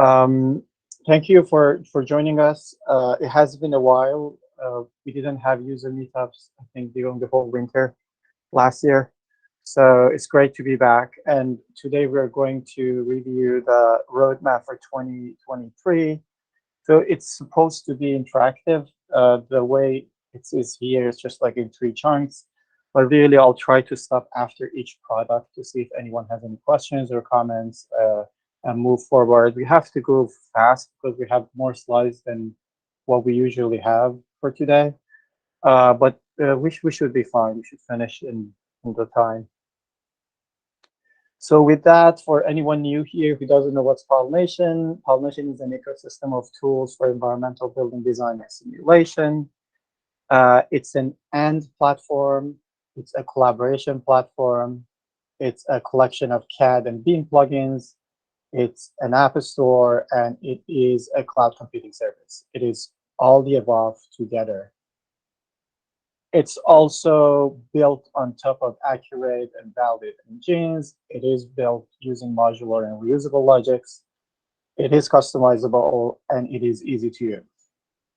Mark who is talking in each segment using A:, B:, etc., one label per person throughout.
A: Um, Thank you for joining us. It has been a while. We didn't have user meetups, I think, during the whole winter last year. So it's great to be back. And today we're going to review the roadmap for 2023. So it's supposed to be interactive. The way it is here is just like in three chunks. But really, I'll try to stop after each product to see if anyone has any questions or comments and move forward. We have to go fast because we have more slides than what we usually have for today. But we should be fine. We should finish in the time. So with that, for anyone new here who doesn't know what's Pollination, Pollination is an ecosystem of tools for environmental building design and simulation. It's an AND platform. It's a collaboration platform. It's a collection of CAD and BIM plugins. It's an app store, and it is a cloud computing service. It is all the above together. It's also built on top of accurate and valid engines. It is built using modular and reusable logics. It is customizable, and it is easy to use.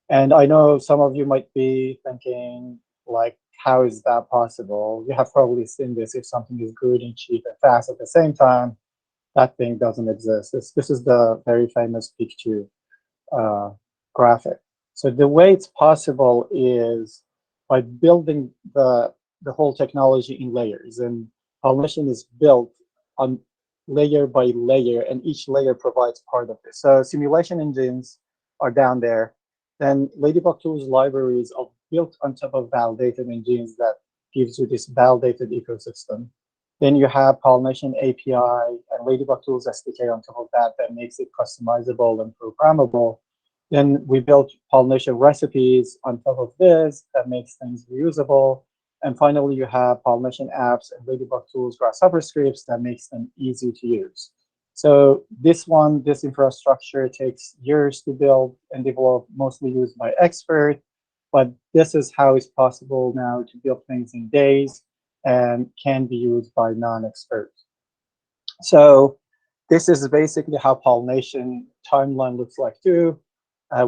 A: And I know some of you might be thinking, like, how is that possible? You have probably seen this. If something is good and cheap and fast at the same time, that thing doesn't exist. This is the very famous peak 2 graphic. So the way it's possible is by building the whole technology in layers. And Pollination is built on layer by layer, and each layer provides part of this. So simulation engines are down there. Then Ladybug Tools libraries are built on top of validated engines that gives you this validated ecosystem. Then you have Pollination API and Ladybug Tools SDK on top of that that makes it customizable and programmable. Then we built Pollination recipes on top of this that makes things reusable. And finally, you have Pollination apps and Ladybug Tools Grasshopper scripts that makes them easy to use. So this infrastructure takes years to build and develop, mostly used by experts. But this is how it's possible now to build things in days and can be used by non-experts. So this is basically how Pollination timeline looks like too.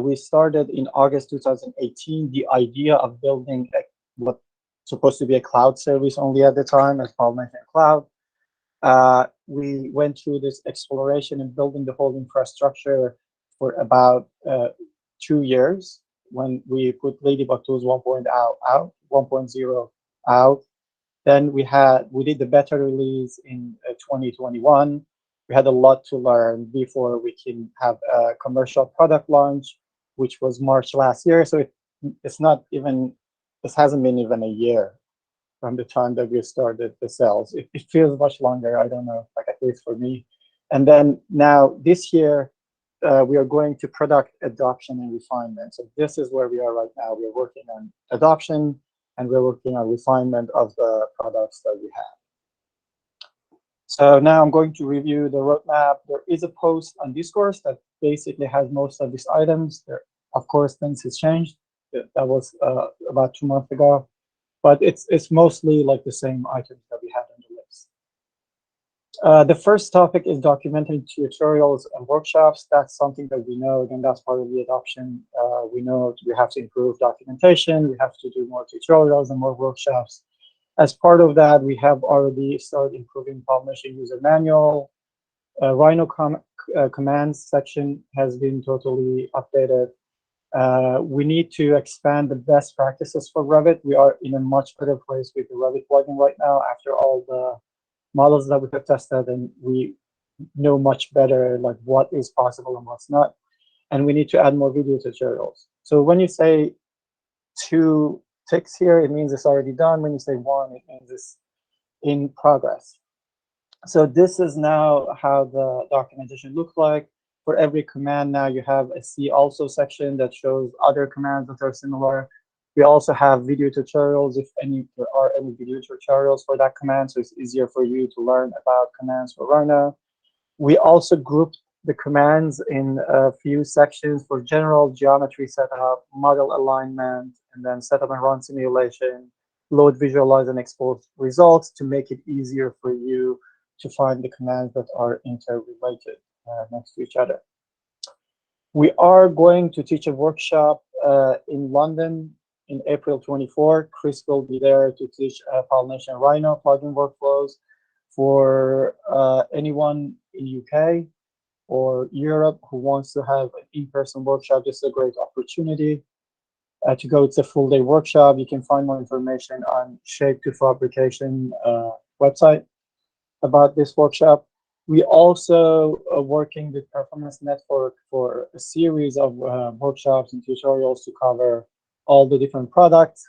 A: We started in August 2018, the idea of building what's supposed to be a cloud service only at the time as Pollination Cloud. We went through this exploration and building the whole infrastructure for about 2 years when we put Ladybug Tools 1.0 out. Then we did the beta release in 2021. We had a lot to learn before we can have a commercial product launch, which was March last year. So this hasn't been even a year from the time that we started the sales. It feels much longer. I don't know, like at least for me. And then now this year, we are going to product adoption and refinement. So this is where we are right now. We're working on adoption, and we're working on refinement of the products that we have. So now I'm going to review the roadmap. There is a post on Discourse that basically has most of these items. There, of course, things has changed. That was about 2 months ago, but it's mostly like the same items that we had on the list. The first topic is documenting tutorials and workshops. That's something that we know, and that's part of the adoption. We know we have to improve documentation. We have to do more tutorials and more workshops. As part of that, we have already started improving Pollination user manual. Rhino commands section has been totally updated. We need to expand the best practices for Revit. We are in a much better place with the Revit plugin right now after all the models that we have tested, and we know much better like what is possible and what's not. And we need to add more video tutorials. So when you say 2 ticks here, it means it's already done. When you say 1, it means it's in progress. So this is now how the documentation looks like. For every command now, you have a see also section that shows other commands that are similar. We also have video tutorials if there are any video tutorials for that command, so it's easier for you to learn about commands for Rhino. We also grouped the commands in a few sections for general geometry setup, model alignment, and then setup and run simulation, load, visualize, and export results to make it easier for you to find the commands that are interrelated next to each other. We are going to teach a workshop in London in April 24. Chris will be there to teach Pollination Rhino plugin workflows for anyone in UK or Europe who wants to have an in-person workshop. This is a great opportunity to go. It's a full-day workshop. You can find more information on Shape to Fabrication website about this workshop. We also are working with Performance Network for a series of workshops and tutorials to cover all the different products.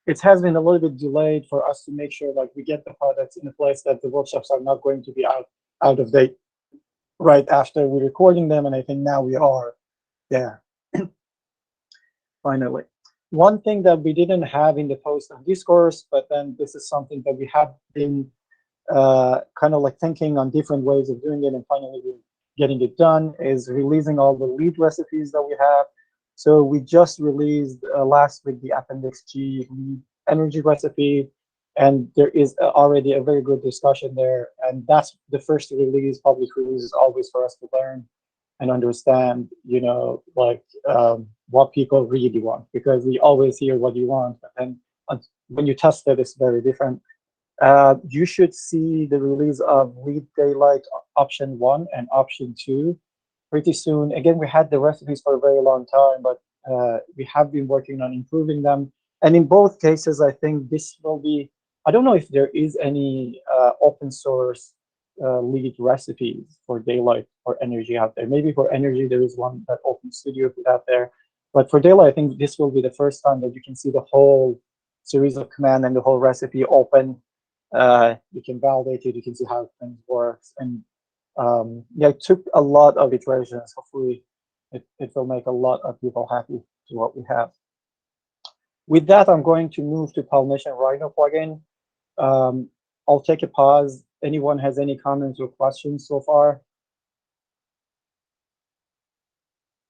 A: It has been a little bit delayed for us to make sure like we get the products in a place that the workshops are not going to be out of date right after we're recording them, and I think now we are there. Finally, one thing that we didn't have in the post of discourse, but then this is something that we have been kind of like thinking on different ways of doing it, and finally we're getting it done, is releasing all the lead recipes that we have. So we just released last week the Appendix G lead energy recipe, and there is already a very good discussion there. And that's the first release. Public release is always for us to learn and understand, you know, like what people really want, because we always hear what you want, but then when you test it, it's very different. You should see the release of Lead Daylight option 1 and option 2 pretty soon. Again, we had the recipes for a very long time, but we have been working on improving them. And in both cases, I think this will be, I don't know if there is any open source lead recipes for Daylight or Energy out there. Maybe for Energy, there is one that Open Studio put out there. But for Daylight, I think this will be the first time that you can see the whole series of command and the whole recipe open. You can validate it, you can see how things work. And yeah, it took a lot of iterations. Hopefully it will make a lot of people happy to what we have. With that, I'm going to move to Pollination Rhino plugin. I'll take a pause. Anyone has any comments or questions so far?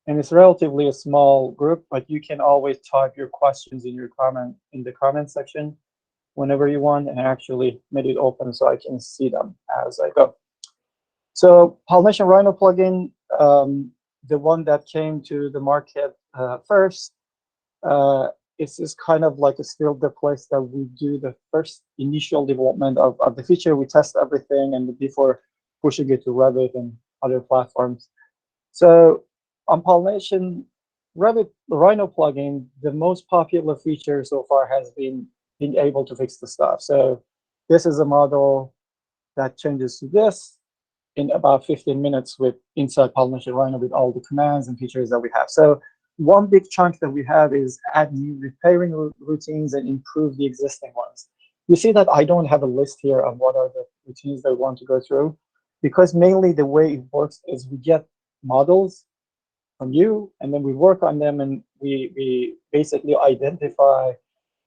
A: And it's relatively a small group, but you can always type your questions in the comment section whenever you want, and I actually made it open so I can see them as I go. So Pollination Rhino plugin, the one that came to the market first, it's kind of like still the place that we do the first initial development of the feature. We test everything and before pushing it to Revit and other platforms. So on Pollination Revit Rhino plugin, the most popular feature so far has been being able to fix the stuff. So this is a model that changes to this in about 15 minutes with inside Pollination Rhino with all the commands and features that we have. So one big chunk that we have is add new repairing routines and improve the existing ones. You see that I don't have a list here of what are the routines that we want to go through, because mainly the way it works is we get models from you, and then we work on them, and we basically identify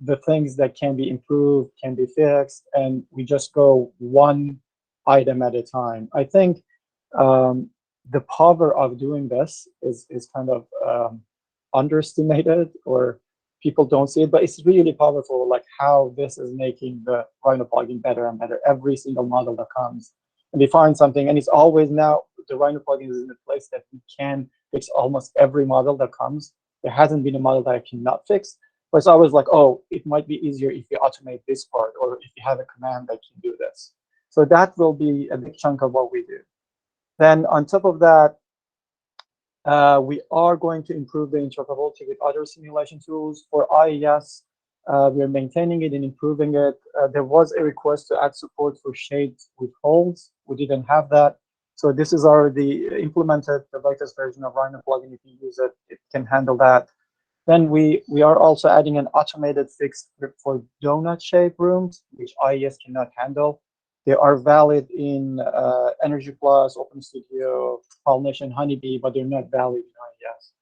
A: the things that can be improved, can be fixed, and we just go one item at a time. I think the power of doing this is kind of underestimated, or people don't see it, but it's really powerful, like how this is making the Rhino plugin better and better. Every single model that comes, and we find something, and it's always now, the Rhino plugin is in a place that we can fix almost every model that comes. There hasn't been a model that I cannot fix, but it's always like, oh, it might be easier if you automate this part, or if you have a command that can do this. So that will be a big chunk of what we do. Then on top of that, we are going to improve the interoperability with other simulation tools. For IES, we are maintaining it and improving it. There was a request to add support for shades with holes. We didn't have that. So this is already implemented, the latest version of Rhino plugin. If you use it, it can handle that. Then we are also adding an automated fix for donut shape rooms, which IES cannot handle. They are valid in Energy Plus, Open Studio, Pollination, Honeybee, but they're not valid in IES.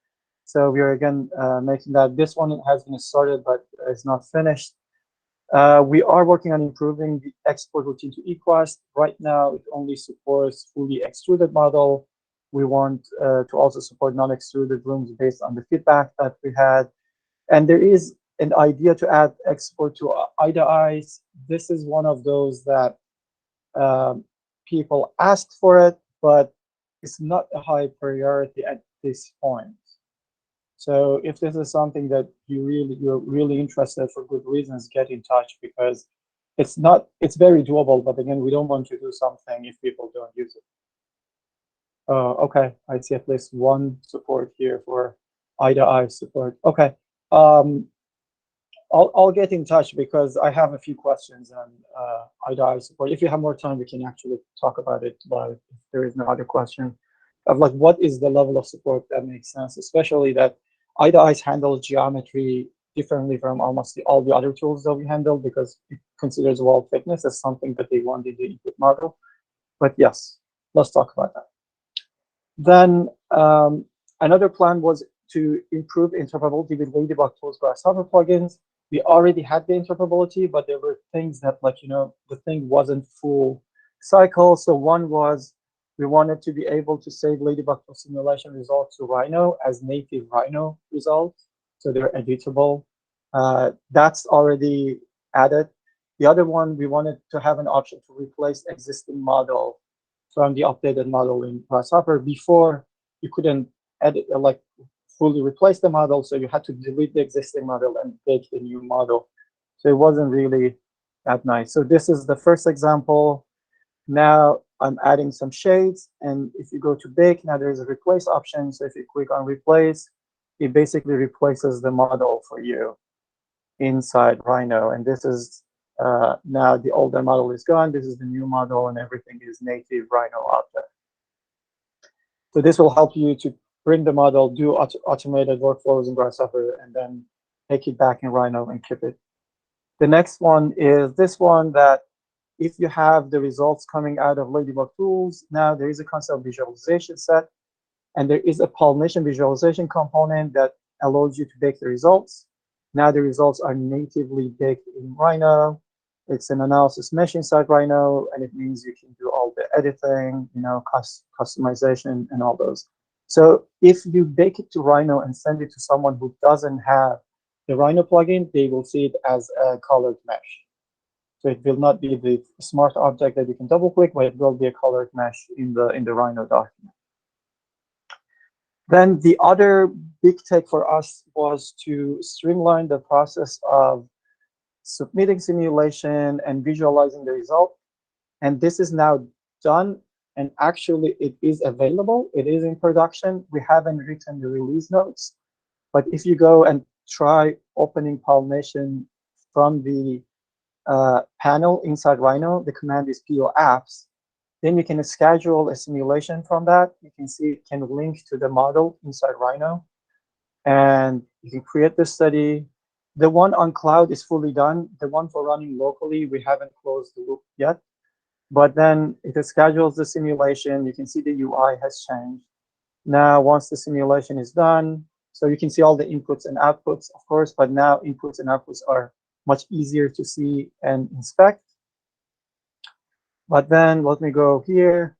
A: So we are again making that. This one has been started, but it's not finished. We are working on improving the export routine to eQuest. Right now, it only supports fully extruded model. We want to also support non-extruded rooms based on the feedback that we had. And there is an idea to add export to IDA eyes. This is one of those that people asked for it, but it's not a high priority at this point. So if this is something that you're really interested for good reasons, get in touch, because it's very doable, but again, we don't want to do something if people don't use it. Okay, I see at least one support here for eye-to-eye support. Okay, I'll get in touch because I have a few questions on eye-to-eye support. If you have more time, we can actually talk about it live if there is no other question of like what is the level of support that makes sense, especially that eye-to-eyes handle geometry differently from almost all the other tools that we handle because it considers wall thickness as something that they want in the input model. But yes, let's talk about that. Then another plan was to improve interoperability with Ladybug tools Grasshopper plugins. We already had the interoperability, but there were things that, like, the thing wasn't full cycle. So one was we wanted to be able to save Ladybug for simulation results to Rhino as native Rhino results, so they're editable. That's already added. The other one, we wanted to have an option to replace existing model from the updated model in Grasshopper. Before, you couldn't edit, like fully replace the model, so you had to delete the existing model and bake the new model. So it wasn't really that nice. So this is the first example. Now I'm adding some shades, and if you go to bake, now there's a replace option. So if you click on replace, it basically replaces the model for you inside Rhino. And this is now the older model is gone. This is the new model, and everything is native Rhino object. So this will help you to bring the model, do automated workflows in Grasshopper, and then take it back in Rhino and keep it. The next one is this one, that if you have the results coming out of Ladybug tools, now there is a concept visualization set, and there is a pollination visualization component that allows you to bake the results. Now the results are natively baked in Rhino. It's an analysis mesh inside Rhino, and it means you can do all the editing, customization, and all those. So if you bake it to Rhino and send it to someone who doesn't have the Rhino plugin, they will see it as a colored mesh. So it will not be the smart object that you can double click, but it will be a colored mesh in the Rhino document. Then the other big take for us was to streamline the process of submitting simulation and visualizing the result. And this is now done, and actually it is available. It is in production. We haven't written the release notes, but if you go and try opening Pollination from the panel inside Rhino, the command is PO apps. Then you can schedule a simulation from that. You can see it can link to the model inside Rhino, and you can create the study. The one on cloud is fully done. The one for running locally, we haven't closed the loop yet. But then it schedules the simulation. You can see the UI has changed. Now, once the simulation is done, so you can see all the inputs and outputs, of course, but now inputs and outputs are much easier to see and inspect. But then let me go here.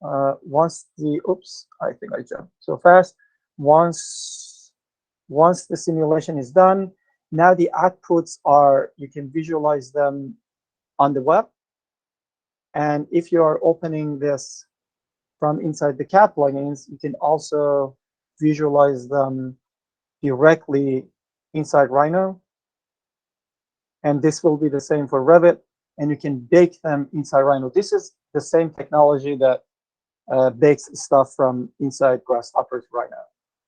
A: Once the, oops, I think I jumped so fast. Once the simulation is done, now the outputs are, you can visualize them on the web. And if you are opening this from inside the CAD plugins, you can also visualize them directly inside Rhino. And this will be the same for Revit, and you can bake them inside Rhino. This is the same technology that bakes stuff from inside Grasshopper to Rhino.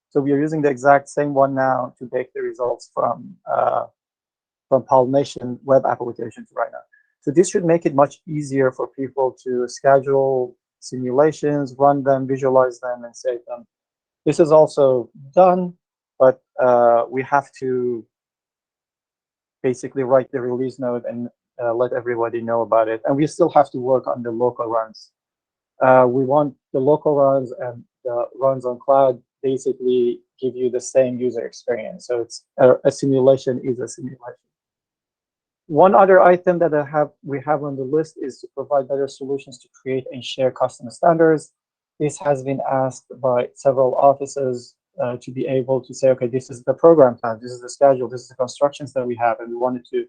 A: So we are using the exact same one now to bake the results from Pollination web application to Rhino. So this should make it much easier for people to schedule simulations, run them, visualize them, and save them. This is also done, but we have to basically write the release note and let everybody know about it. And we still have to work on the local runs. We want the local runs and the runs on cloud basically give you the same user experience. So it's a simulation is a simulation. One other item that we have on the list is to provide better solutions to create and share custom standards. This has been asked by several offices to be able to say, okay, this is the program time, this is the schedule, this is the constructions that we have, and we wanted to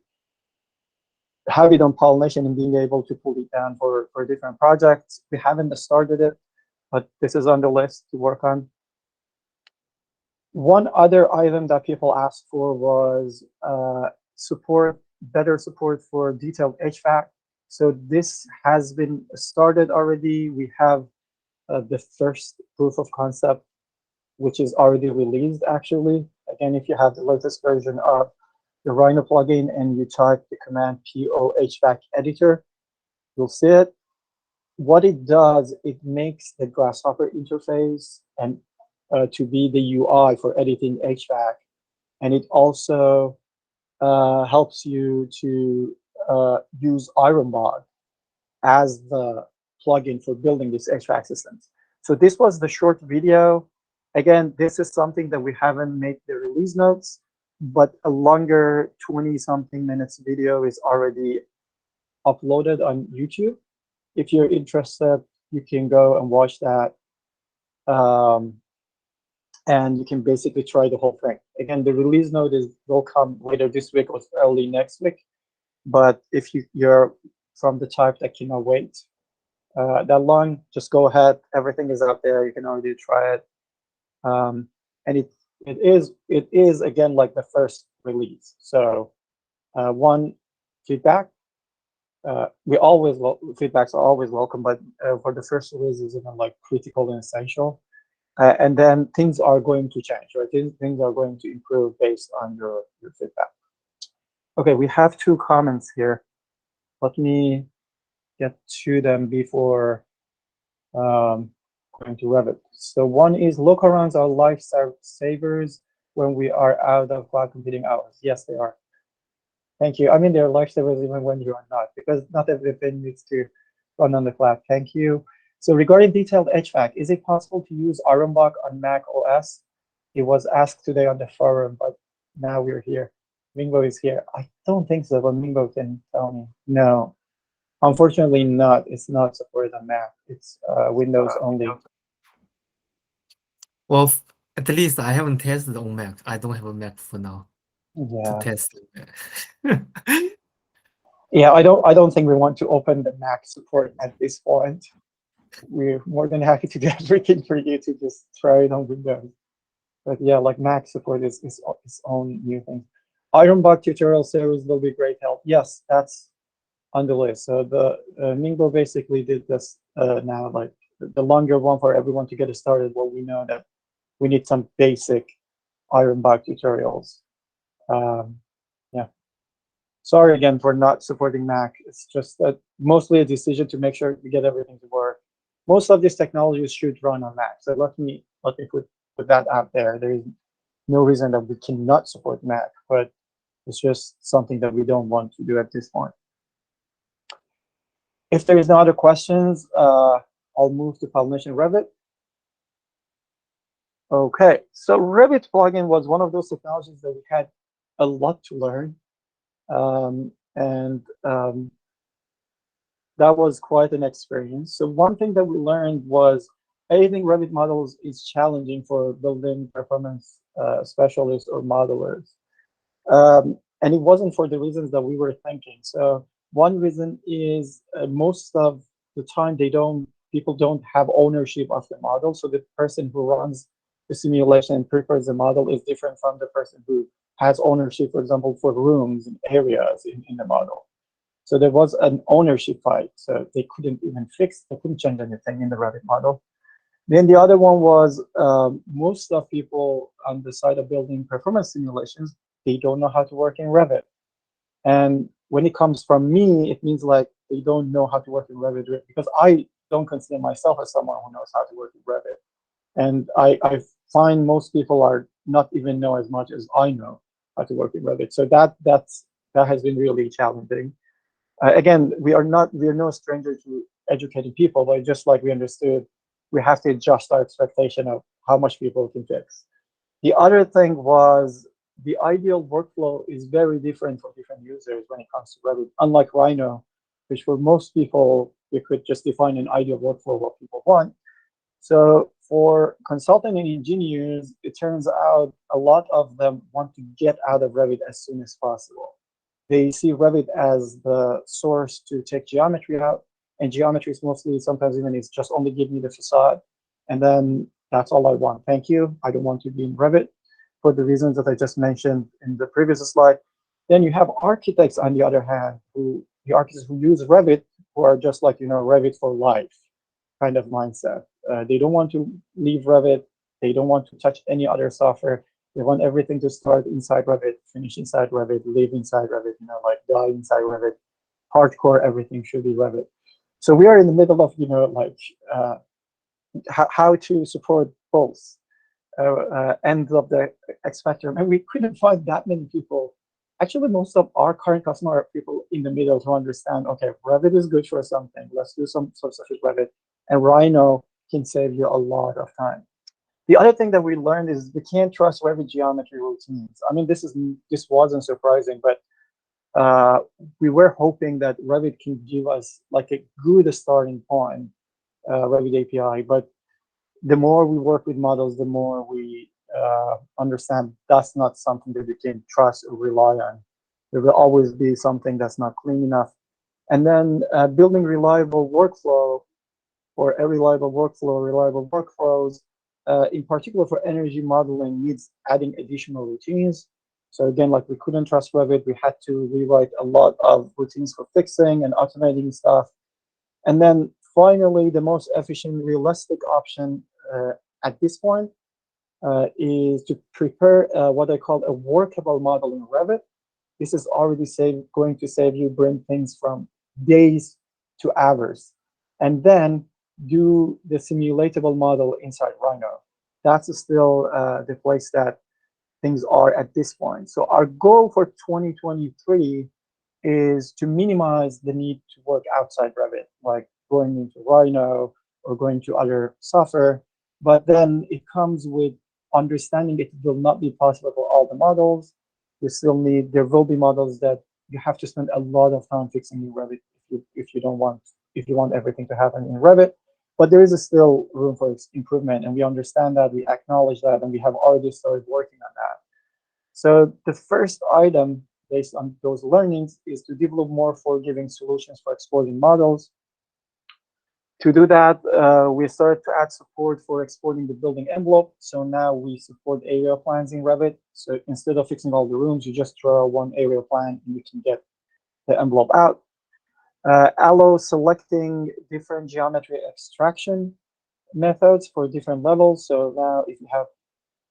A: have it on Pollination and being able to pull it down for different projects. We haven't started it, but this is on the list to work on. One other item that people asked for was better support for detailed HVAC. So this has been started already. We have the first proof of concept, which is already released actually. Again, if you have the latest version of the Rhino plugin and you type the command PO HVAC editor, you'll see it. What it does, it makes the Grasshopper interface and to be the UI for editing HVAC. And it also helps you to use Ironbog as the plugin for building these HVAC systems. So this was the short video. Again, this is something that we haven't made the release notes, but a longer 20-something minutes video is already uploaded on YouTube. If you're interested, you can go and watch that. And you can basically try the whole thing. Again, the release note will come later this week or early next week. But if you're from the type that cannot wait that long, just go ahead. Everything is out there. You can already try it. And it is again like the first release. So one, feedback. Feedbacks are always welcome, but for the first release is even like critical and essential. And then things are going to change, right? Things are going to improve based on your feedback. Okay, we have 2 comments here. Let me get to them before going to Revit. So one is local runs are lifesavers when we are out of cloud computing hours. Yes, they are. Thank you. I mean, they're lifesavers even when you are not, because not everything needs to run on the cloud. Thank you. So regarding detailed HVAC, is it possible to use Ironbog on Mac OS? It was asked today on the forum, but now we're here. Mingo is here. I don't think so, but Mingo can tell me. No, unfortunately not. It's not supported on Mac. It's Windows only.
B: Well, at least I haven't tested on Mac. I don't have a Mac for now to test it.
A: Yeah, I don't think we want to open the Mac support at this point. We're more than happy to do everything for you to just try it on Windows. But yeah, like Mac support is its own new thing. Ironbog tutorial series will be great help. Yes, that's on the list. So the Mingo basically did this now, like the longer one for everyone to get started. Well, we know that we need some basic Ironbog tutorials. Yeah. Sorry again for not supporting Mac. It's just mostly a decision to make sure we get everything to work. Most of these technologies should run on Mac. So let me put that out there. There is no reason that we cannot support Mac, but it's just something that we don't want to do at this point. If there is no other questions, I'll move to Pollination Revit. Okay, so Revit plugin was one of those technologies that we had a lot to learn. That was quite an experience. So one thing that we learned was editing Revit models is challenging for building performance specialists or modelers. And it wasn't for the reasons that we were thinking. So one reason is most of the time people don't have ownership of the model. So the person who runs the simulation and prepares the model is different from the person who has ownership, for example, for rooms and areas in the model. So there was an ownership fight. So they couldn't change anything in the Revit model. Then the other one was most of people on the side of building performance simulations, they don't know how to work in Revit. And when it comes from me, it means like they don't know how to work in Revit because I don't consider myself as someone who knows how to work in Revit. And I find most people are not even know as much as I know how to work in Revit. So that has been really challenging. Again, we are no stranger to educating people, but just like we understood, we have to adjust our expectation of how much people can fix. The other thing was the ideal workflow is very different for different users when it comes to Revit. Unlike Rhino, which for most people, we could just define an ideal workflow what people want. So for consultant and engineers, it turns out a lot of them want to get out of Revit as soon as possible. They see Revit as the source to take geometry out, and geometry is mostly sometimes even it's just only give me the facade, and then that's all I want. Thank you. I don't want to be in Revit. for the reasons that I just mentioned in the previous slide. Then you have architects, on the other hand, the architects who use Revit, who are just like, Revit for life kind of mindset. They don't want to leave Revit. They don't want to touch any other software. They want everything to start inside Revit, finish inside Revit, live inside Revit, like die inside Revit. Hardcore, everything should be Revit. So we are in the middle of, how to support both ends of the spectrum. And we couldn't find that many people. Actually, most of our current customer are people in the middle who understand, okay, Revit is good for something. Let's do some stuff with Revit. And Rhino can save you a lot of time. The other thing that we learned is we can't trust Revit geometry routines. I mean, this wasn't surprising, but we were hoping that Revit can give us like a good starting point, Revit API. But the more we work with models, the more we understand that's not something that we can trust or rely on. There will always be something that's not clean enough. And then building reliable workflow, or a reliable workflow, reliable workflows, in particular for energy modeling, needs adding additional routines. So again, like we couldn't trust Revit, we had to rewrite a lot of routines for fixing and automating stuff. And then finally, the most efficient, realistic option at this point is to prepare what I call a workable model in Revit. This is already going to save you bring things from days to hours. And then do the simulatable model inside Rhino. That's still the place that things are at this point. So our goal for 2023 is to minimize the need to work outside Revit, like going into Rhino or going to other software. But then it comes with understanding it will not be possible for all the models. There will be models that you have to spend a lot of time fixing in Revit if you want everything to happen in Revit. But there is still room for improvement, and we understand that, we acknowledge that, and we have already started working on that. So the first item based on those learnings is to develop more forgiving solutions for exporting models. To do that, we started to add support for exporting the building envelope. So now we support area plans in Revit. So instead of fixing all the rooms, you just draw one area plan and you can get the envelope out. Allow selecting different geometry extraction methods for different levels. So now if you have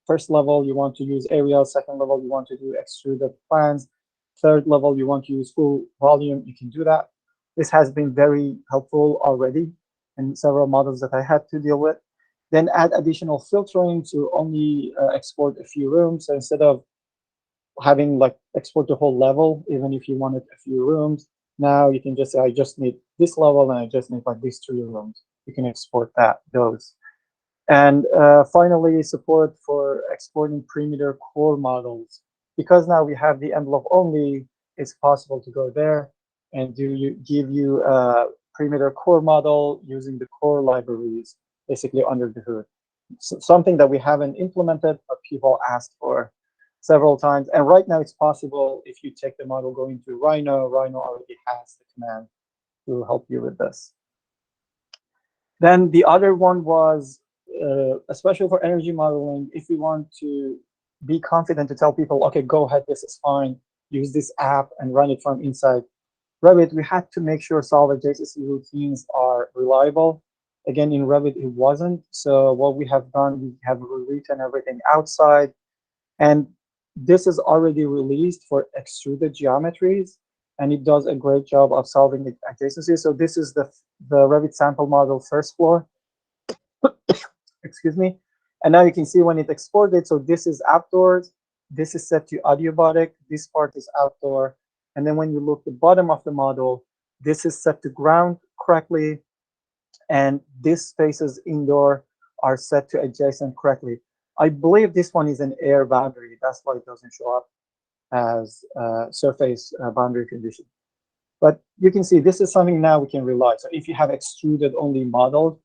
A: first level, you want to use area, second level, you want to do extruded plans, third level, you want to use full volume, you can do that. This has been very helpful already in several models that I had to deal with. Then add additional filtering to only export a few rooms. So instead of having like export the whole level, even if you wanted a few rooms, now you can just say, I just need this level and I just need like these 3 rooms. You can export those. And finally, support for exporting perimeter core models. Because now we have the envelope only, it's possible to go there and give you a perimeter core model using the core libraries, basically under the hood. So something that we haven't implemented, but people asked for several times. And right now it's possible if you take the model going to Rhino. Rhino already has the command to help you with this. Then the other one was, especially for energy modeling, if we want to be confident to tell people, okay, go ahead, this is fine, use this app and run it from inside Revit, we had to make sure solver JCC routines are reliable. Again, in Revit, it wasn't. So what we have done, we have rewritten everything outside. And this is already released for extruded geometries, and it does a great job of solving the adjacency. So this is the Revit sample model first floor. Excuse me. And now you can see when it exported, so this is outdoors, this is set to adiabatic, this part is outdoor. And then when you look at the bottom of the model, this is set to ground correctly, and these spaces indoor are set to adjacent correctly. I believe this one is an air boundary. That's why it doesn't show up as surface boundary condition. But you can see this is something now we can rely. So if you have extruded only model,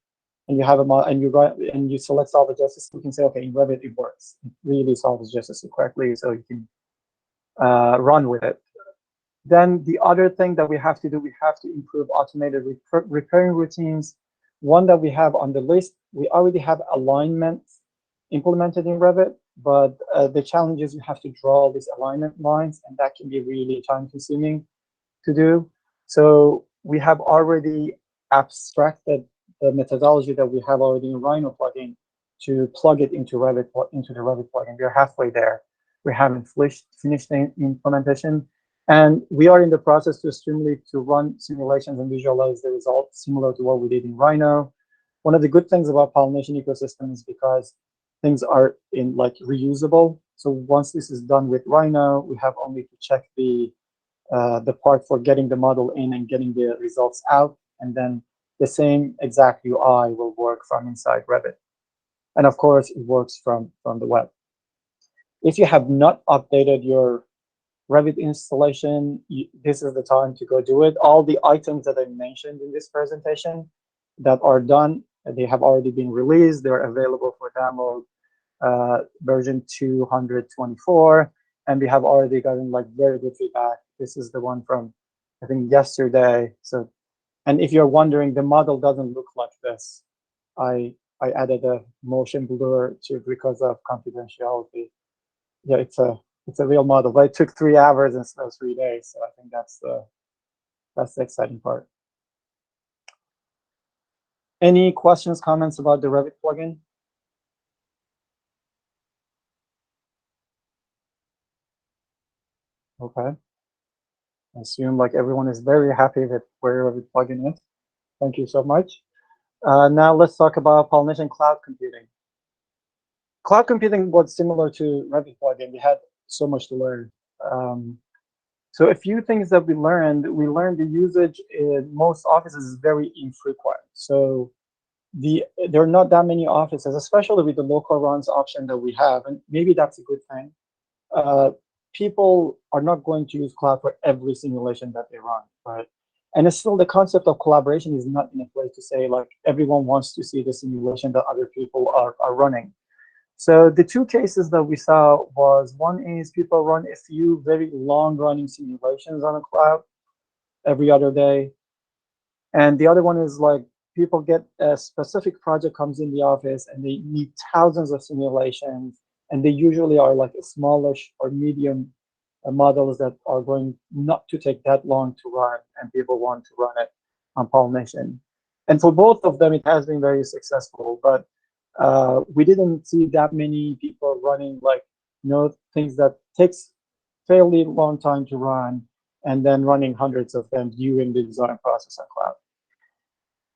A: and you have a model and you select solve adjacency, you can say, okay, in Revit it works. It really solves adjacency correctly, so you can run with it. Then the other thing that we have to do, we have to improve automated repairing routines. One that we have on the list, we already have alignment implemented in Revit, but the challenge is you have to draw these alignment lines, and that can be really time-consuming to do. So we have already abstracted the methodology that we have already in Rhino plugin to plug it into Revit, into the Revit plugin. We're halfway there. We haven't finished the implementation, and we are in the process to streamline to run simulations and visualize the results similar to what we did in Rhino. One of the good things about Pollination ecosystem is because things are in like reusable. So once this is done with Rhino, we have only to check the part for getting the model in and getting the results out, and then the same exact UI will work from inside Revit. And of course, it works from the web. If you have not updated your Revit installation, this is the time to go do it. All the items that I mentioned in this presentation that are done, they have already been released. They're available for download, version 224, and we have already gotten like very good feedback. This is the one from, I think, yesterday. So, and if you're wondering, the model doesn't look like this. I added a motion blur to because of confidentiality. Yeah, it's a real model, but it took 3 hours instead of 3 days. So I think that's the exciting part. Any questions, comments about the Revit plugin? Okay. I assume like everyone is very happy with where Revit plugin is. Thank you so much. Now let's talk about Pollination Cloud Computing. Cloud computing was similar to Revit plugin. We had so much to learn. So a few things that we learned the usage in most offices is very infrequent. So there are not that many offices, especially with the local runs option that we have, and maybe that's a good thing. People are not going to use cloud for every simulation that they run, right? And it's still the concept of collaboration is not in a place to say like everyone wants to see the simulation that other people are running. So the two cases that we saw was, one is people run a few very long running simulations on a cloud every other day. And the other one is like people get a specific project comes in the office and they need thousands of simulations, and they usually are like a smallish or medium models that are going not to take that long to run, and people want to run it on Pollination. And for both of them, it has been very successful, but we didn't see that many people running like things that takes fairly long time to run and then running hundreds of them during the design process on cloud.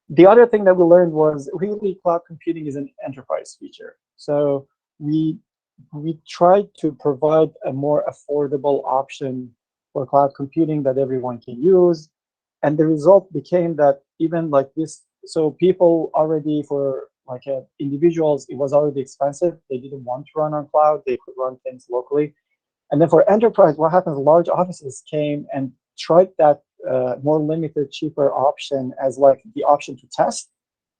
A: The other thing that we learned was really cloud computing is an enterprise feature. So we tried to provide a more affordable option for cloud computing that everyone can use. And the result became that even like this, so people already for like individuals, it was already expensive. They didn't want to run on cloud. They could run things locally. And then for enterprise, what happens, large offices came and tried that more limited, cheaper option as like the option to test.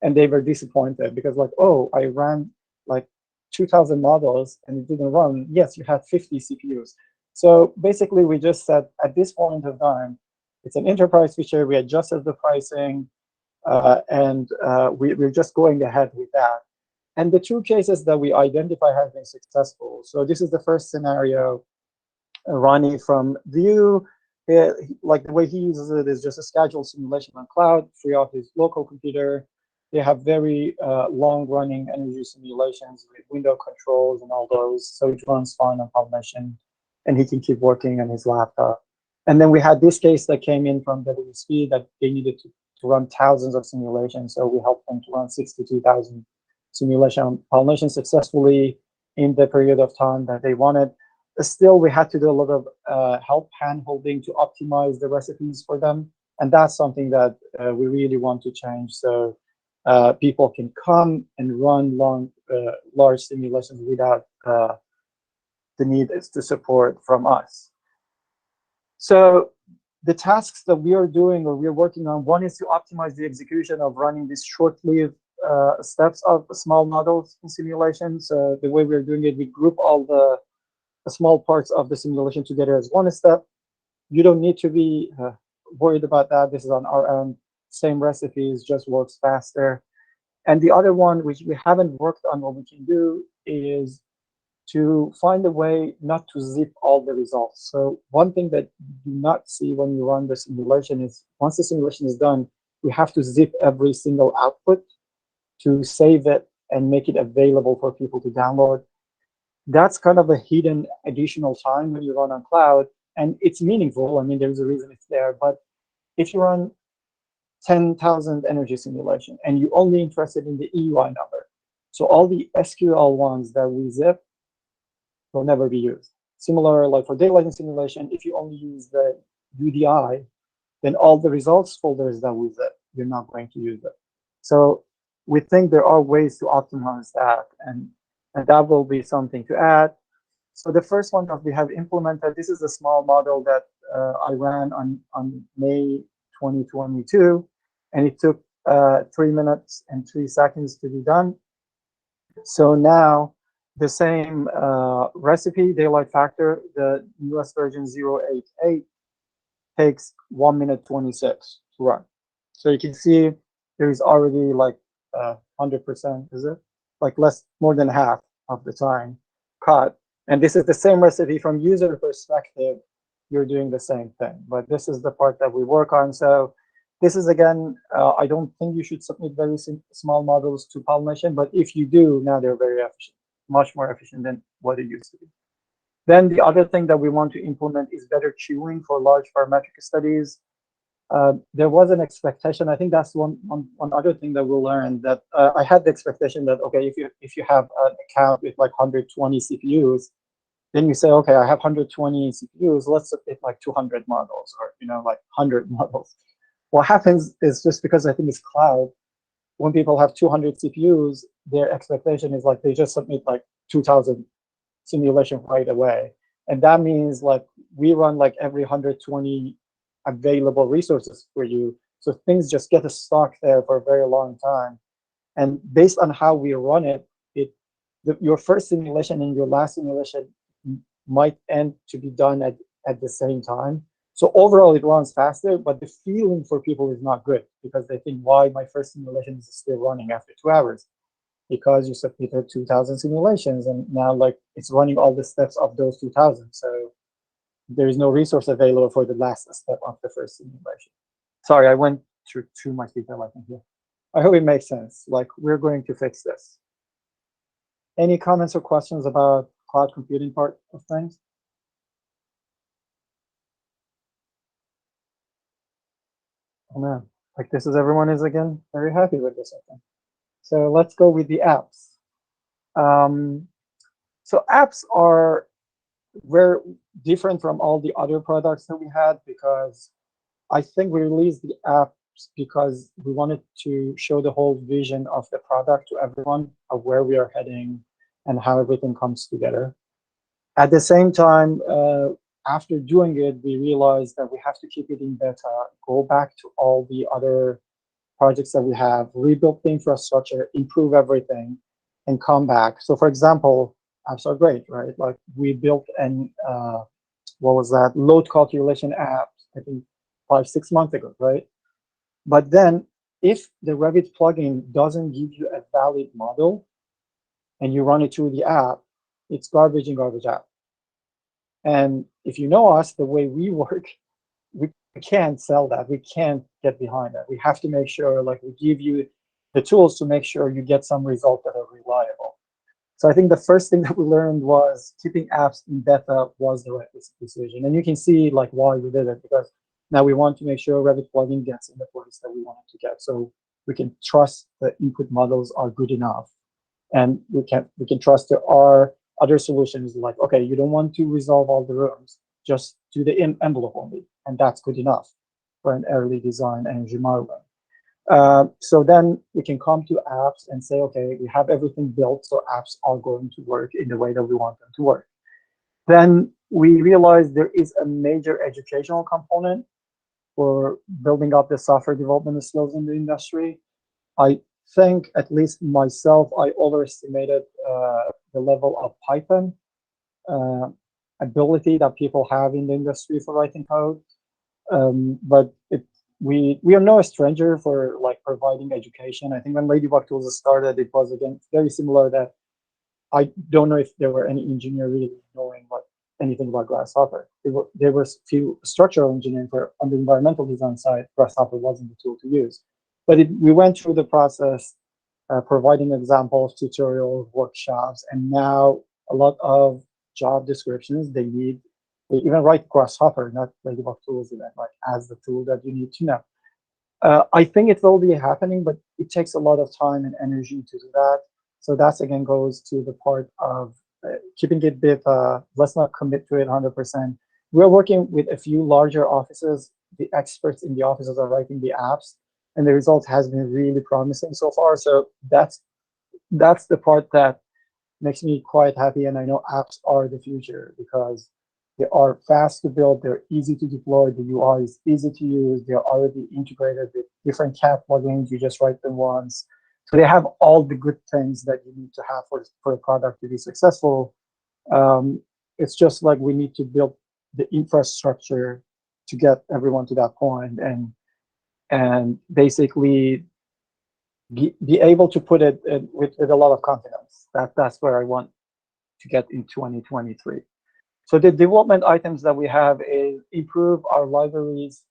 A: And they were disappointed because like, oh, I ran like 2,000 models and it didn't run. Yes, you had 50 CPUs. So basically, we just said at this point of time, it's an enterprise feature. We adjusted the pricing, and we're just going ahead with that. And the two cases that we identify have been successful. So this is the first scenario. Ronnie from Vue, like the way he uses it is just a scheduled simulation on cloud, free off his local computer. They have very long-running energy simulations with window controls and all those, so it runs fine on Pollination, and he can keep working on his laptop. And then we had this case that came in from WSP that they needed to run thousands of simulations, so we helped them to run 62,000 simulation on Pollination successfully in the period of time that they wanted. Still, we had to do a lot of help hand-holding to optimize the recipes for them. And that's something that we really want to change. So people can come and run large simulations without the need to support from us. So the tasks that we are doing or we're working on, one is to optimize the execution of running these short-lived steps of small models in simulation. So the way we're doing it, we group all the small parts of the simulation together as one step. You don't need to be worried about that. This is on our own. Same recipes, just works faster. And the other one, which we haven't worked on, what we can do is to find a way not to zip all the results. So one thing that you do not see when you run the simulation is once the simulation is done, we have to zip every single output to save it and make it available for people to download. That's kind of a hidden additional time when you run on cloud, and it's meaningful. I mean, there's a reason it's there, but if you run 10,000 energy simulation and you're only interested in the EUI number, so all the SQL ones that we zip will never be used. Similar, like for daylighting simulation, if you only use the UDI, then all the results folders that we zip, you're not going to use it. So we think there are ways to optimize that, and that will be something to add. So the first one that we have implemented, this is a small model that I ran on May 2022, and it took 3 minutes and 3 seconds to be done. So now the same recipe, daylight factor, the US version 088 takes 1 minute 26 to run. So you can see there is already like 100%, is it? Like more than half of the time cut. And this is the same recipe from user perspective. You're doing the same thing, but this is the part that we work on. So this is, again, I don't think you should submit very small models to Pollination, but if you do, now they're very efficient, much more efficient than what it used to be. Then the other thing that we want to implement is better queuing for large parametric studies. There was an expectation. I think that's one other thing that we'll learn, that I had the expectation that, okay, if you have an account with like 120 CPUs, then you say, okay, I have 120 CPUs, let's submit like 200 models, or like 100 models. What happens is, just because I think it's cloud, when people have 200 CPUs, their expectation is like they just submit like 2,000 simulation right away. And that means like we run like every 120 available resources for you. So things just get stuck there for a very long time. And based on how we run it, your first simulation and your last simulation might end to be done at the same time. So overall, it runs faster, but the feeling for people is not good, because they think, why my first simulation is still running after 2 hours? Because you submitted 2,000 simulations, and now like it's running all the steps of those 2,000. So there is no resource available for the last step of the first simulation. Sorry, I went through too much detail, I think, here. I hope it makes sense. Like, we're going to fix this. Any comments or questions about cloud computing part of things? Oh man, like this is, everyone is again very happy with this, I think. So let's go with the apps. So apps are very different from all the other products that we had, because I think we released the apps because we wanted to show the whole vision of the product to everyone, of where we are heading and how everything comes together. At the same time, after doing it, we realized that we have to keep it in beta, go back to all the other projects that we have, rebuild the infrastructure, improve everything, and come back. So for example, apps are great, right? Like we built an, what was that, load calculation app, I think 5-6 months ago, right? But then if the Revit plugin doesn't give you a valid model and you run it through the app, it's garbage in, garbage out. And if you know us, the way we work, we can't sell that. We can't get behind that. We have to make sure, like, we give you the tools to make sure you get some results that are reliable. So I think the first thing that we learned was keeping apps in beta was the right decision. And you can see like why we did it, because now we want to make sure Revit plugin gets in the place that we want it to get. So we can trust the input models are good enough. And we can trust there are other solutions, like, okay, you don't want to resolve all the rooms, just do the envelope only, and that's good enough for an early design energy modeling. So then we can come to apps and say, okay, we have everything built, so apps are going to work in the way that we want them to work. Then we realized there is a major educational component for building up the software development skills in the industry. I think, at least myself, I overestimated the level of Python ability that people have in the industry for writing code. But we are no stranger for like providing education. I think when Ladybug Tools started, it was again very similar, that I don't know if there were any engineer really knowing anything about Grasshopper. There was few structural engineering on the environmental design side. Grasshopper wasn't the tool to use, but we went through the process, providing examples, tutorials, workshops, and now a lot of job descriptions they even write Grasshopper, not Ladybug tools, even like as the tool that you need to know. I think it will be happening, but it takes a lot of time and energy to do that. So that's again goes to the part of keeping it beta. Let's not commit to it 100%. We're working with a few larger offices. The experts in the offices are writing the apps, and the result has been really promising so far. So that's the part that makes me quite happy. And I know apps are the future because they are fast to build, they're easy to deploy, the UI is easy to use, they're already integrated with different cat plugins, you just write them once. So they have all the good things that you need to have for a product to be successful. It's just like we need to build the infrastructure to get everyone to that point and basically be able to put it with a lot of confidence. That's where I want to get in 2023. So the development items that we have is improve our libraries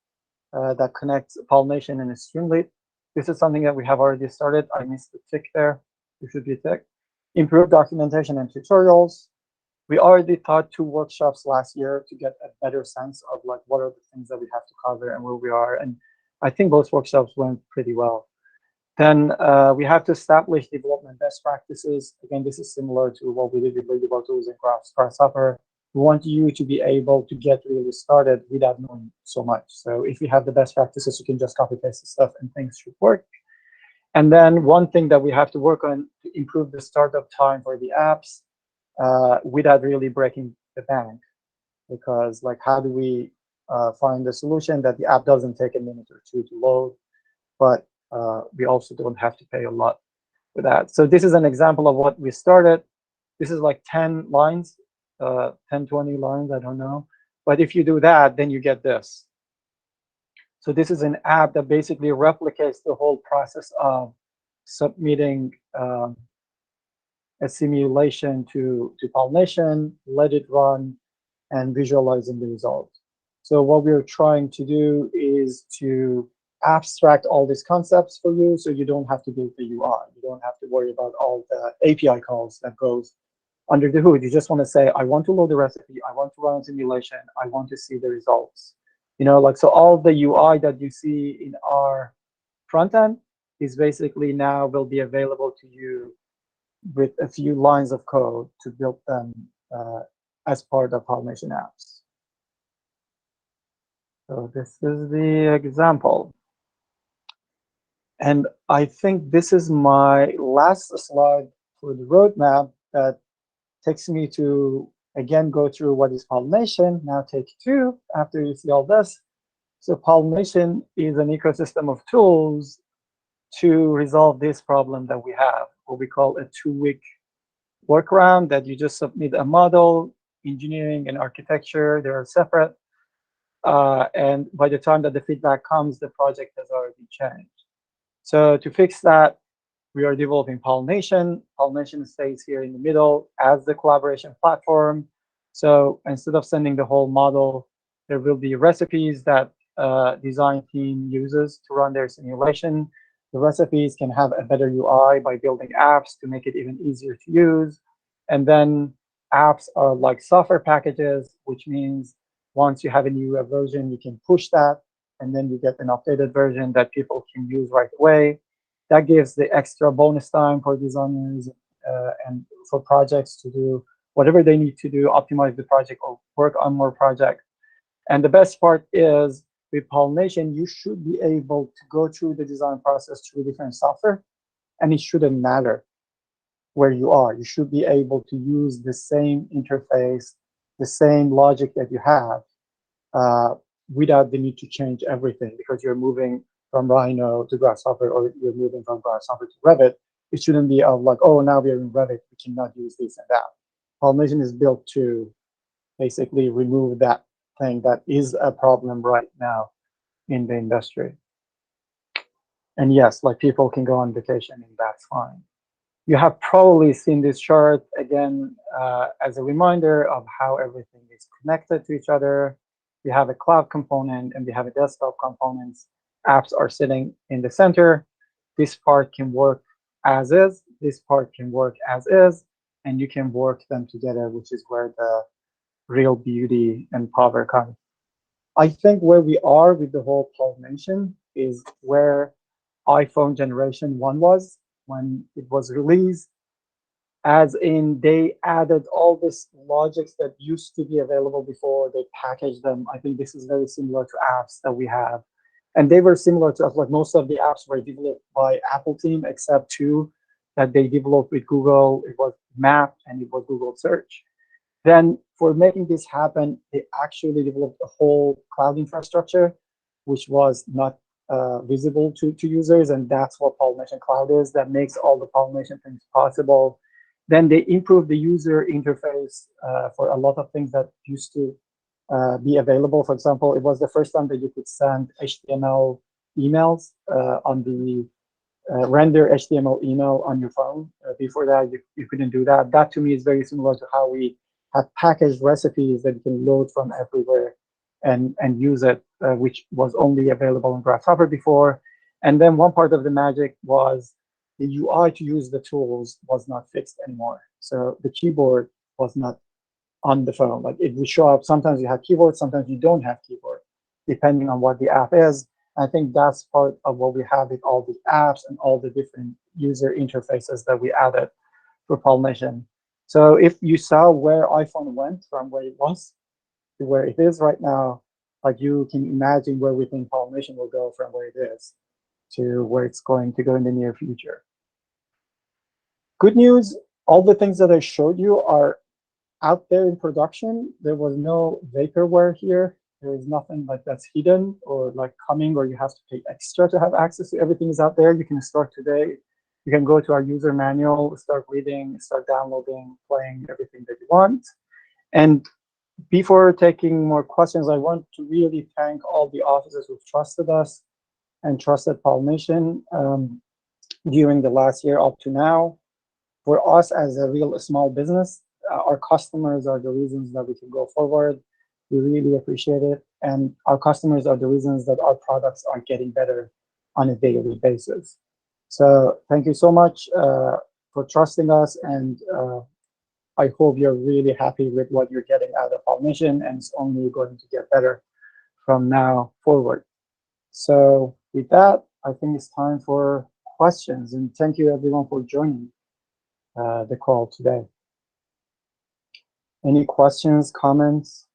A: that connect Pollination and Streamlit. This is something that we have already started. I missed the tick there. It should be a tick. Improve documentation and tutorials. We already taught 2 workshops last year to get a better sense of like what are the things that we have to cover and where we are. And I think both workshops went pretty well. Then we have to establish development best practices. Again, this is similar to what we did with Ladybug tools and Grasshopper. We want you to be able to get really started without knowing so much. So if you have the best practices, you can just copy paste the stuff and things should work. And then one thing that we have to work on to improve the startup time for the apps without really breaking the bank. Because like, how do we find a solution that the app doesn't take a minute or 2 to load, but we also don't have to pay a lot for that. So this is an example of what we started. This is like 10 lines. 10, 20 lines, I don't know. But if you do that, then you get this. So this is an app that basically replicates the whole process of submitting a simulation to Pollination, let it run, and visualizing the results. So what we're trying to do is to abstract all these concepts for you so you don't have to build the UI. You don't have to worry about all the API calls that goes under the hood. You just want to say, I want to load the recipe, I want to run a simulation, I want to see the results. You know, like, so all the UI that you see in our front end is basically now will be available to you with a few lines of code to build them as part of Pollination apps. So this is the example. And I think this is my last slide for the roadmap that takes me to, again, go through what is Pollination. Now take 2 after you see all this. So Pollination is an ecosystem of tools to resolve this problem that we have, what we call a 2-week workaround, that you just submit a model. Engineering and architecture, they are separate. And by the time that the feedback comes, the project has already changed. So to fix that, we are developing Pollination. Pollination stays here in the middle as the collaboration platform. So instead of sending the whole model, there will be recipes that design team uses to run their simulation. The recipes can have a better UI by building apps to make it even easier to use. And then apps are like software packages, which means once you have a new version, you can push that, and then you get an updated version that people can use right away. That gives the extra bonus time for designers and for projects to do whatever they need to do, optimize the project or work on more projects. And the best part is with Pollination, you should be able to go through the design process through different software, and it shouldn't matter where you are. You should be able to use the same interface, the same logic that you have without the need to change everything because you're moving from Rhino to Grasshopper, or you're moving from Grasshopper to Revit. It shouldn't be of like, oh, now we're in Revit, we cannot use this and that. Pollination is built to basically remove that thing that is a problem right now in the industry. And yes, like, people can go on vacation and that's fine. You have probably seen this chart again as a reminder of how everything is connected to each other. We have a cloud component and we have a desktop component. Apps are sitting in the center. This part can work as is. This part can work as is. And you can work them together, which is where the real beauty and power comes. I think where we are with the whole Pollination is where iPhone generation 1 was when it was released, as in they added all this logics that used to be available before, they packaged them. I think this is very similar to apps that we have. And they were similar to us, like most of the apps were developed by Apple team, except two that they developed with Google. It was Map and it was Google Search. Then for making this happen, they actually developed a whole cloud infrastructure, which was not visible to users. And that's what Pollination Cloud is. That makes all the Pollination things possible. Then they improved the user interface for a lot of things that used to be available. For example, it was the first time that you could send HTML emails on the render HTML email on your phone. Before that, you couldn't do that. That to me is very similar to how we have packaged recipes that you can load from everywhere and use it, which was only available in Grasshopper before. And then one part of the magic was the UI to use the tools was not fixed anymore. So the keyboard was not on the phone. Like it would show up, sometimes you have keyboard, sometimes you don't have keyboard, depending on what the app is. I think that's part of what we have with all the apps and all the different user interfaces that we added for Pollination. So if you saw where iPhone went from where it was to where it is right now, like you can imagine where we think Pollination will go from where it is to where it's going to go in the near future. Good news, all the things that I showed you are out there in production. There was no vaporware here. There is nothing like that's hidden or like coming or you have to pay extra to have access to. Everything is out there. You can start today. You can go to our user manual, start reading, start downloading, playing everything that you want. And before taking more questions, I want to really thank all the officers who trusted us and trusted Pollination during the last year up to now. For us as a real small business, our customers are the reasons that we can go forward. We really appreciate it. And our customers are the reasons that our products are getting better on a daily basis. So thank you so much for trusting us. And I hope you're really happy with what you're getting out of Pollination, and it's only going to get better from now forward. So with that, I think it's time for questions. And thank you everyone for joining the call today. Any questions, comments?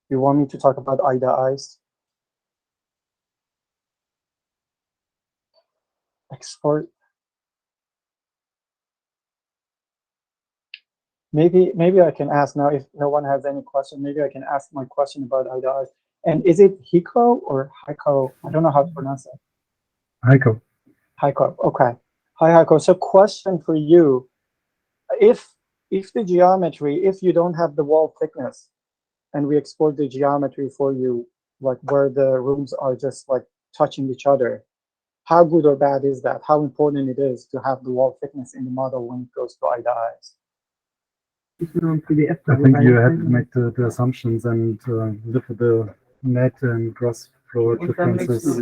A: You want me to talk about IDA Eyes? Export? Maybe I can ask now, if no one has any question, maybe I can ask my question about IDA Eyes. And is it Hiko or Heiko? I don't know how to pronounce it.
C: Heiko.
A: Heiko, okay. Hi, Heiko. So question for you. If the geometry, if you don't have the wall thickness, and we export the geometry for you, like where the rooms are just like touching each other, how good or bad is that? How important it is to have the wall thickness in the model when it goes to IDA Eyes?
C: I think you have to make the assumptions and look at the net and gross floor differences.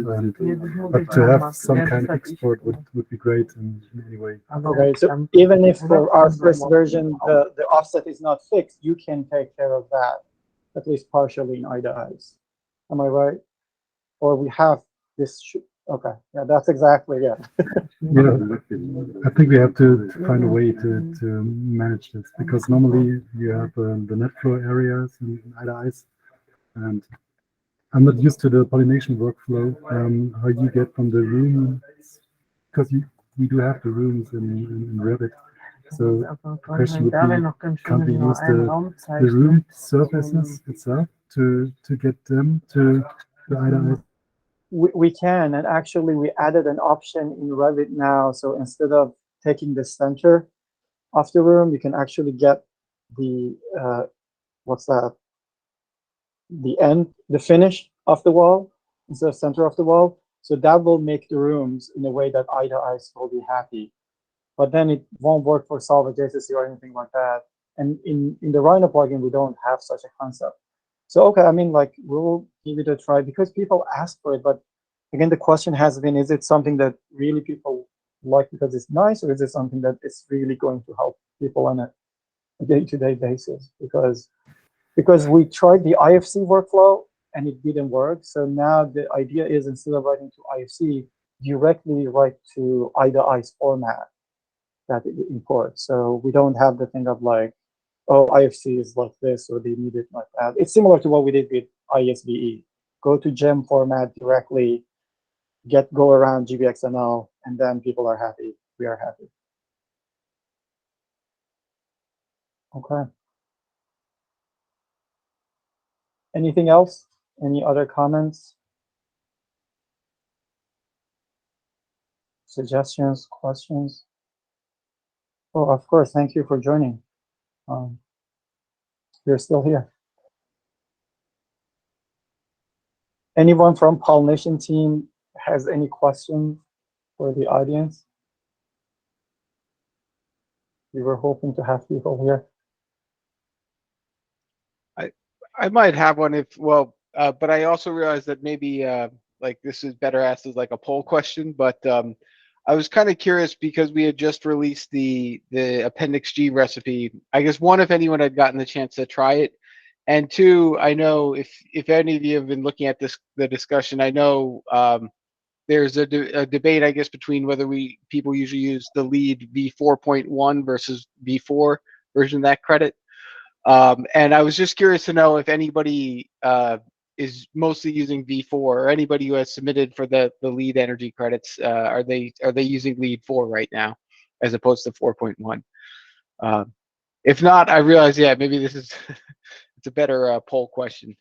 C: But to have some kind of export would be great in any way.
A: Okay, so even if for our first version, the offset is not fixed, you can take care of that, at least partially in IDA Eyes. Am I right? Or we have this, okay, yeah, that's exactly, yeah.
C: Yeah, I think we have to find a way to manage this, because normally you have the net flow areas in IDA Eyes, and I'm not used to the pollination workflow, how you get from the room, because we do have the rooms in Revit. So the question would be, can we use the room surfaces itself to get them to the IDA Eyes?
A: We can, and actually we added an option in Revit now. So instead of taking the center of the room, you can actually get the, what's that? The end, the finish of the wall. instead of center of the wall. So that will make the rooms in a way that eye to eyes will be happy. But then it won't work for solver JCC or anything like that. And in the Rhino plugin, we don't have such a concept. So, okay, I mean, like, we'll give it a try because people ask for it. But again, the question has been, is it something that really people like because it's nice, or is it something that is really going to help people on a day-to-day basis? Because we tried the IFC workflow and it didn't work. So now the idea is, instead of writing to IFC, directly write to eye-to-eyes format that it imports. So we don't have the thing of like, oh, IFC is like this, or they need it like that. It's similar to what we did with ISVE. Go to gem format directly, go around GBXML, and then people are happy. We are happy. Okay. Anything else? Any other comments? Suggestions, questions? Oh, of course. Thank you for joining. You're still here. Anyone from Pollination team has any questions for the audience? We were hoping to have people here.
D: I might have one if, well, but I also realized that maybe like this is better asked as like a poll question, but I was kind of curious because we had just released the Appendix G recipe. I guess one, if anyone had gotten the chance to try it, and two, I know if any of you have been looking at the discussion, I know there's a debate, I guess, between whether people usually use the lead v4.1 versus v4 version of that credit. And I was just curious to know if anybody is mostly using V4, or anybody who has submitted for the lead energy credits. Are they using lead 4 right now, as opposed to 4.1? If not, I realize, yeah, maybe this is it's a better poll question.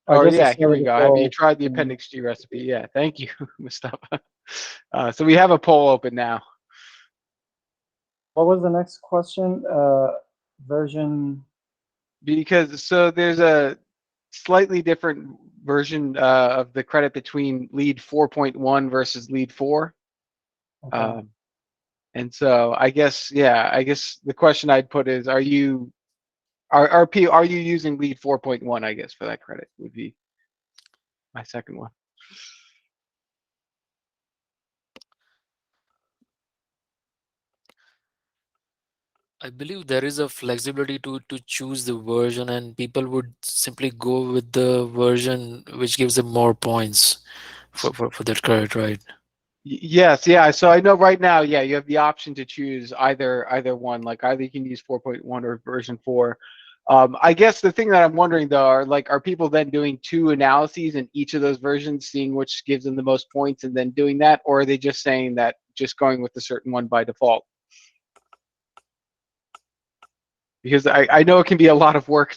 D: Oh yeah, here we go. Have you tried the Appendix G recipe? Yeah, thank you, Mustafa. So we have a poll open now.
A: What was the next question? Version?
D: Because so there's a slightly different version of the credit between lead 4.1 versus lead 4.
A: Okay.
D: And so I guess, yeah, I guess the question I'd put is, are you using lead 4.1, I guess, for that credit would be my second one.
E: I believe there is a flexibility to choose the version, and people would simply go with the version which gives them more points for that credit, right?
D: Yes, yeah. So I know right now, yeah, you have the option to choose either one. Like either you can use 4.1 or version 4. I guess the thing that I'm wondering though are people then doing 2 analyses in each of those versions, seeing which gives them the most points, and then doing that, or are they just saying that just going with a certain one by default? Because I know it can be a lot of work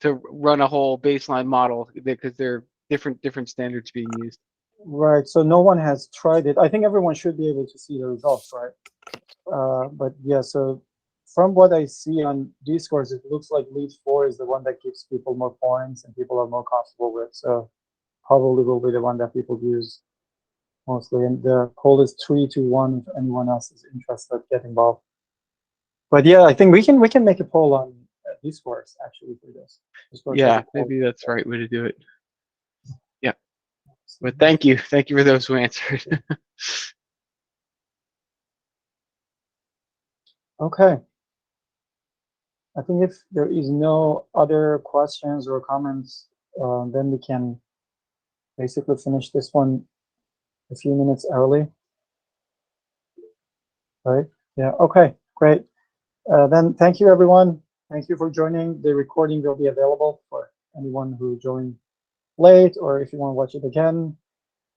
D: to run a whole baseline model because there are different standards being used.
A: Right. So no one has tried it. I think everyone should be able to see the results, right? But yeah, so from what I see on Discourse, it looks like lead 4 is the one that gives people more points and people are more comfortable with. So probably will be the one that people use mostly. And the poll is 3-1 if anyone else is interested, get involved. But yeah, I think we can make a poll on Discourse actually for this. Discourse
D: Yeah, maybe that's the right way to do it. Yeah. But thank you for those who answered.
A: Okay. I think if there is no other questions or comments, then we can basically finish this one a few minutes early. Right? Yeah. Okay. Great. Then thank you, everyone. Thank you for joining. The recording will be available for anyone who joined late, or if you want to watch it again.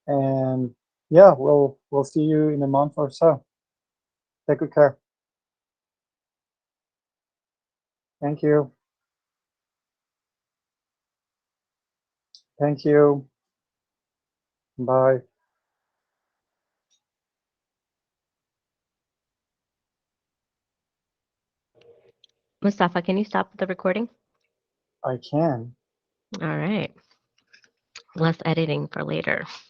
A: And yeah, we'll see you in a month or so. Take good care. Thank you. Thank you. Bye.
F: Mustafa, can you stop the recording?
A: I can.
F: All right. less editing for later.